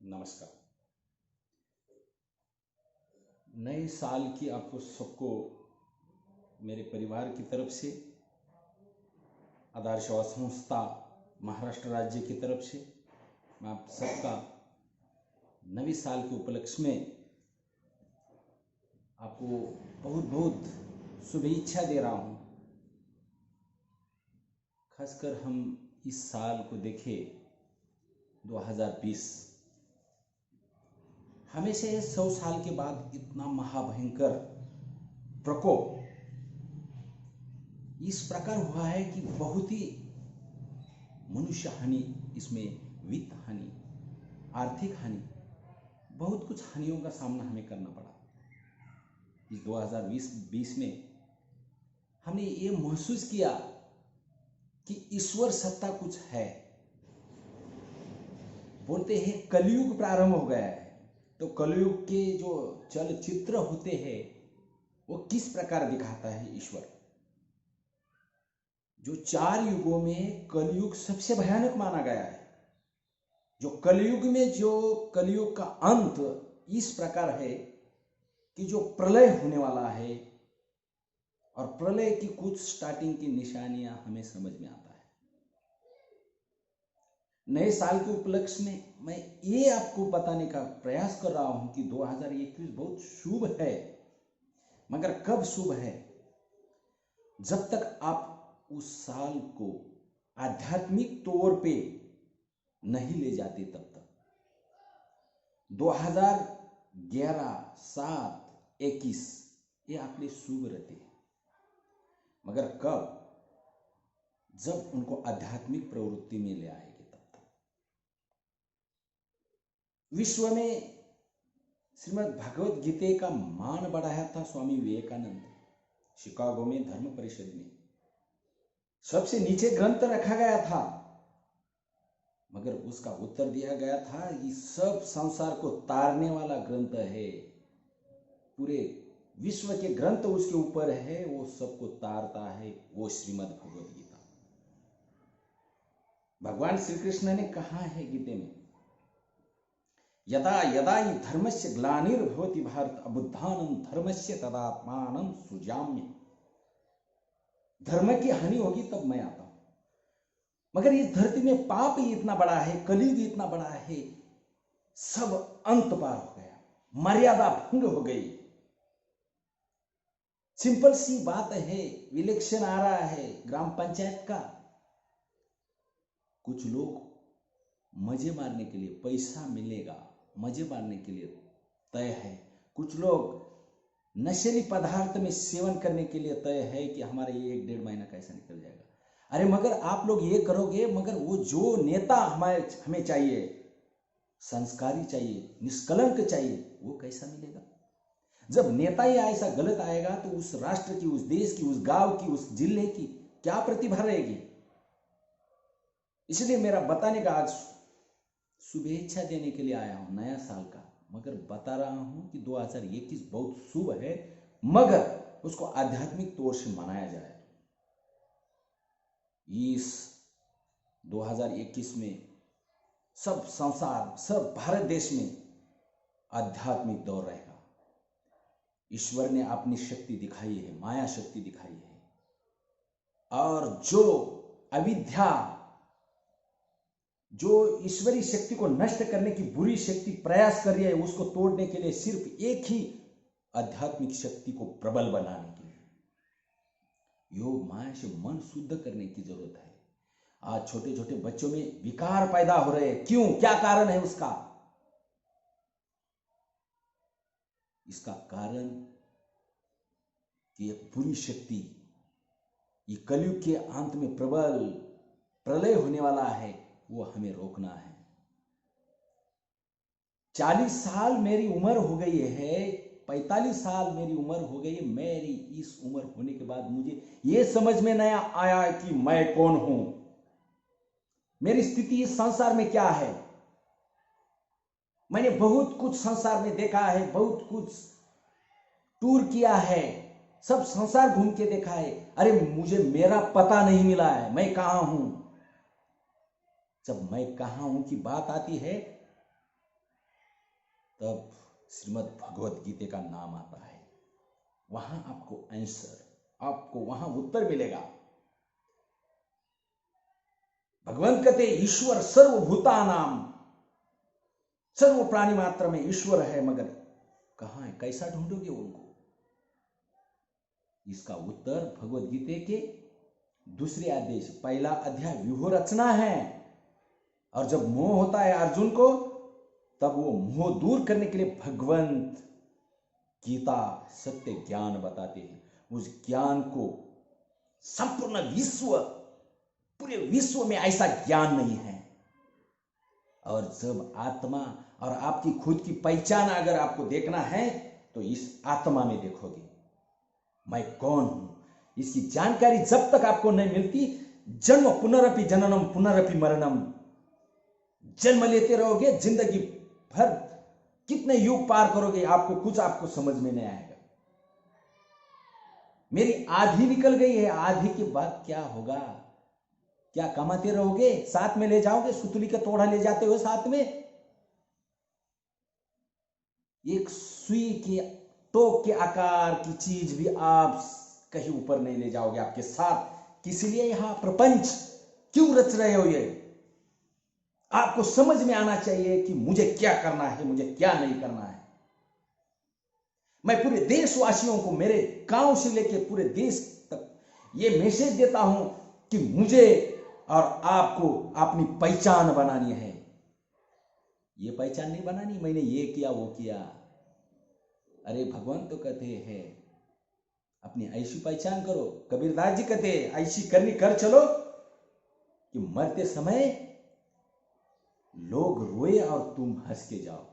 नमस्कार। नए साल की आपको सबको मेरे परिवार की तरफ से, आधार सेवा संस्था महाराष्ट्र राज्य की तरफ से मैं आप सबका नवे साल के उपलक्ष्य में आपको बहुत बहुत शुभेच्छा दे रहा हूँ। खासकर हम इस साल को देखें 2020, हमेशा 100 साल के बाद इतना महाभयंकर प्रकोप इस प्रकार हुआ है कि बहुत ही मनुष्य हानि, इसमें वित्त हानि, आर्थिक हानि, बहुत कुछ हानियों का सामना हमें करना पड़ा। इस 2020 में हमने ये महसूस किया कि ईश्वर सत्ता कुछ है। बोलते हैं कलयुग प्रारंभ हो गया है, तो कलयुग के जो चलचित्र होते हैं वो किस प्रकार दिखाता है ईश्वर। जो 4 युगों में कलयुग सबसे भयानक माना गया है। जो कलयुग में जो कलयुग का अंत इस प्रकार है कि जो प्रलय होने वाला है, और प्रलय की कुछ स्टार्टिंग की निशानियां हमें समझ में आता है। नए साल के उपलक्ष्य में मैं ये आपको बताने का प्रयास कर रहा हूं कि 2021 बहुत शुभ है। मगर कब शुभ है? जब तक आप उस साल को आध्यात्मिक तौर पे नहीं ले जाते तब तक। 2011, 7, 21 ये आपके शुभ रहते हैं। मगर कब? जब उनको आध्यात्मिक प्रवृत्ति में ले आएंगे तब तक। विश्व में श्रीमद् भगवत गीता का मान बढ़ाया था स्वामी विवेकानंद। शिकागो में धर्म परिषद में सबसे नीचे ग्रंथ रखा गया था, मगर उसका उत्तर दिया गया था ये सब संसार को तारने वाला ग्रंथ है। पूरे विश्व के ग्रंथ उसके ऊपर है, वो सबको तारता है, वो श्रीमद् भगवत गीता। भगवान श्री कृष्ण ने कहा है गीता में, यदा यदा हि धर्मस्य ग्लानिर्भवति भारत अबुद्धानं धर्मस्य तदात्मानं सृजाम्य। धर्म की हानि होगी तब मैं आता हूं। मगर इस धरती में पाप ही इतना बड़ा है, कलयुग इतना बड़ा है, सब अंत पार हो गया, मर्यादा भंग हो गई। सिंपल सी बात है, इलेक्शन आ रहा है ग्राम पंचायत का। कुछ लोग मजे मारने के लिए, पैसा मिलेगा मजे मारने के लिए तय है। कुछ लोग नशीली पदार्थ में सेवन करने के लिए तय है कि हमारे ये 1-1.5 महीना कैसा निकल जाएगा। अरे मगर आप लोग ये करोगे, मगर वो जो नेता हमें चाहिए, संस्कारी चाहिए, निष्कलंक चाहिए, वो कैसा मिलेगा? जब नेता ही ऐसा गलत आएगा तो उस राष्ट्र की, उस देश की, उस गांव की, उस जिले की क्या प्रतिभा रहेगी? इसलिए मेरा बताने का आज शुभेच्छा देने के लिए आया हूं नया साल का। मगर बता रहा हूं कि 2021 बहुत शुभ है, मगर उसको आध्यात्मिक तौर से मनाया जाए। इस 2021 में सब संसार, सब भारत देश में आध्यात्मिक दौर रहेगा। ईश्वर ने अपनी शक्ति दिखाई है, माया शक्ति दिखाई है, और जो अविद्या, जो ईश्वरीय शक्ति को नष्ट करने की बुरी शक्ति प्रयास कर रही है, उसको तोड़ने के लिए सिर्फ एक ही आध्यात्मिक शक्ति को प्रबल बनाने के लिए योग माया से मन शुद्ध करने की जरूरत है। आज छोटे छोटे बच्चों में विकार पैदा हो रहे हैं। क्यों? क्या कारण है उसका? इसका कारण कि एक बुरी शक्ति, ये कलयुग के अंत में प्रबल प्रलय होने वाला है, वो हमें रोकना है। 40 साल मेरी उम्र हो गई है, 45 साल मेरी उम्र हो गई है। मेरी इस उम्र होने के बाद मुझे ये समझ में नहीं आया कि मैं कौन हूं, मेरी स्थिति इस संसार में क्या है। मैंने बहुत कुछ संसार में देखा है, बहुत कुछ टूर किया है, सब संसार घूम के देखा है। अरे मुझे मेरा पता नहीं मिला है, मैं कहां हूं। जब मैं कहां हूं की बात आती है तब श्रीमद् भगवद गीता का नाम आता है। वहां आपको आंसर, आपको वहां उत्तर मिलेगा। भगवंत कहते ईश्वर सर्वभूतानाम, सर्व प्राणी मात्र में ईश्वर है, मगर कहां है, कैसा ढूंढोगे उनको? इसका उत्तर भगवद गीता के दूसरे अध्याय से, पहला अध्याय व्यूह रचना है। और जब मोह होता है अर्जुन को, तब वो मोह दूर करने के लिए भगवंत गीता सत्य ज्ञान बताते हैं। उस ज्ञान को संपूर्ण विश्व, पूरे विश्व में ऐसा ज्ञान नहीं है। और जब आत्मा और आपकी खुद की पहचान अगर आपको देखना है, तो इस आत्मा में देखोगे मैं कौन हूं। इसकी जानकारी जब तक आपको नहीं मिलती, जन्म पुनरपि जननम पुनरपि मरणम, जन्म लेते रहोगे जिंदगी भर, कितने युग पार करोगे, आपको समझ में नहीं आएगा। मेरी आधी निकल गई है, आधी के बाद क्या होगा? क्या कमाते रहोगे? साथ में ले जाओगे? सुतली का तोड़ा ले जाते हो साथ में? एक सुई के टोक के आकार की चीज भी आप कहीं ऊपर नहीं ले जाओगे आपके साथ। किसलिए यहां प्रपंच क्यों रच रहे हो? ये आपको समझ में आना चाहिए कि मुझे क्या करना है, मुझे क्या नहीं करना है। मैं पूरे देशवासियों को, मेरे गांव से लेकर पूरे देश तक ये मैसेज देता हूं कि मुझे और आपको अपनी पहचान बनानी है। ये पहचान नहीं बनानी मैंने ये किया वो किया। अरे भगवान तो कहते हैं अपनी ऐसी पहचान करो। कबीरदास जी कहते हैं ऐसी करनी कर चलो कि मरते समय लोग रोए और तुम हंस के जाओ।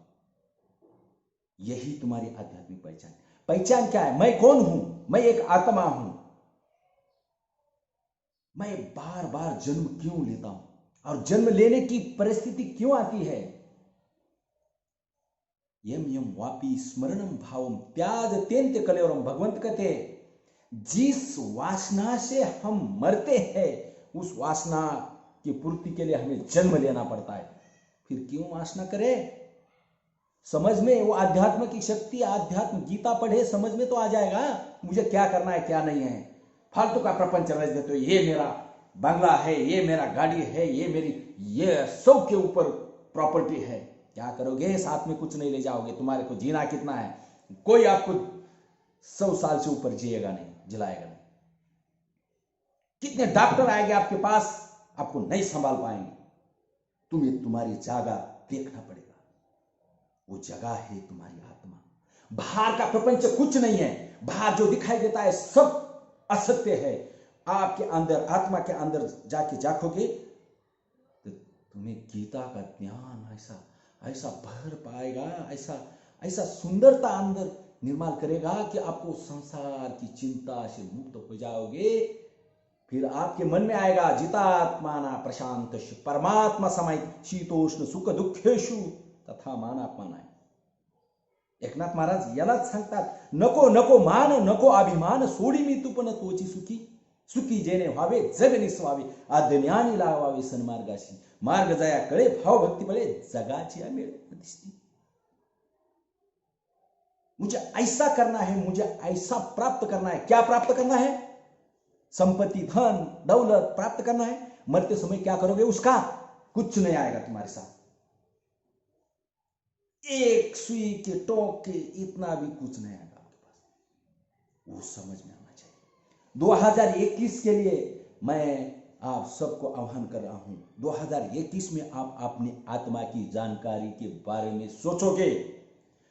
यही तुम्हारी आध्यात्मिक पहचान। पहचान क्या है? मैं कौन हूं? मैं एक आत्मा हूं। मैं बार बार जन्म क्यों लेता हूं, और जन्म लेने की परिस्थिति क्यों आती है? यम यम वापी स्मरणम भावम त्याज त्यंत कलेवरम। भगवंत कहते जिस वासना से हम मरते हैं, उस वासना की पूर्ति के लिए हमें जन्म लेना पड़ता है। फिर क्यों वासना करे? समझ में वो अध्यात्म की शक्ति, अध्यात्म गीता पढ़े, समझ में तो आ जाएगा मुझे क्या करना है क्या नहीं है। फालतू का प्रपंच रच देते हो, ये मेरा बंगला है, ये मेरा गाड़ी है, ये मेरी, ये सब के ऊपर प्रॉपर्टी है। क्या करोगे? साथ में कुछ नहीं ले जाओगे। तुम्हारे को जीना कितना है? कोई आपको 100 साल से ऊपर जिएगा नहीं, जिलाएगा नहीं। कितने डॉक्टर आएंगे आपके पास, आपको नहीं संभाल पाएंगे। तुम्हें तुम्हारी जगह देखना पड़ेगा। वो जगह है तुम्हारी आत्मा। बाहर का प्रपंच कुछ नहीं है। बाहर जो दिखाई देता है सब असत्य है। आपके अंदर, आत्मा के अंदर जाके झांकोगे तो तुम्हें गीता का ज्ञान ऐसा ऐसा भर पाएगा, ऐसा सुंदरता अंदर निर्माण करेगा कि आपको संसार की चिंता से मुक्त हो जाओगे। फिर आपके मन में आएगा जितात्माना प्रशांत परमात्मा समय शीतोष्ण सुख दुखेशु तथा मानात्माना। एकनाथ महाराज यालाच सांगतात, नको नको मान नको अभिमान, सोडी मी तू पण तोची सुखी, सुखी जेणे व्हावे जग निस्वावे, आज्ञानी लावावे सन्मार्गाशी, मार्ग जया कळे भाव भक्ती बळे, जगाची मेळ दिसती। मुझे ऐसा करना है, मुझे ऐसा प्राप्त करना है। क्या प्राप्त करना है? संपत्ति, धन, दौलत प्राप्त करना है। मरते समय क्या करोगे उसका? कुछ नहीं आएगा तुम्हारे साथ। एक सुई के टोक के इतना भी कुछ नहीं आएगा आपके पास। वो समझ में आना चाहिए। 2021 के लिए मैं आप सबको आह्वान कर रहा हूं। 2021 में आप अपनी आत्मा की जानकारी के बारे में सोचोगे।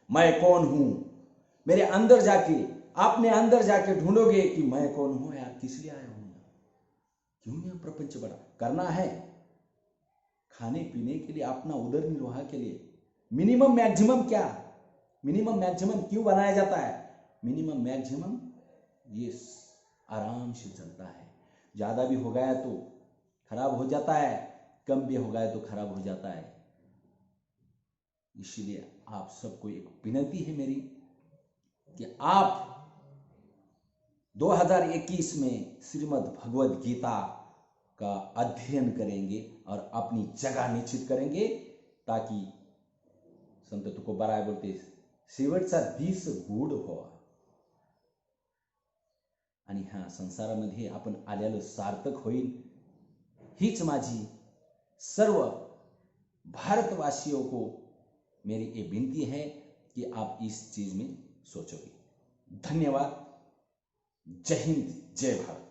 मैं कौन हूं? मेरे अंदर जाके, अपने अंदर जाके ढूंढोगे कि मैं कौन हूं। यार किस लिए आया हूं? क्यों यह प्रपंच बड़ा करना है? खाने पीने के लिए, अपना उदर निर्वाह के लिए। मिनिमम मैक्सिमम क्या? मिनिमम मैक्सिमम क्यों बनाया जाता है? मिनिमम मैक्सिमम ये आराम से चलता है। ज्यादा भी हो गया तो खराब हो जाता है, कम भी हो गया तो खराब हो जाता है। इसलिए आप सबको एक विनती है मेरी कि आप 2021 में श्रीमद् भगवद गीता का अध्ययन करेंगे और अपनी जगह निश्चित करेंगे, ताकि संत तुकोबाराय बोलते शेवटचा दिस गोड व्हावा आणि ह्या संसारामध्ये आपण आलेलं सार्थक होईल, हीच माझी सर्व भारतवासियों को मेरी ये विनती है कि आप इस चीज में सोचोगे। धन्यवाद। जय हिंद, जय भारत।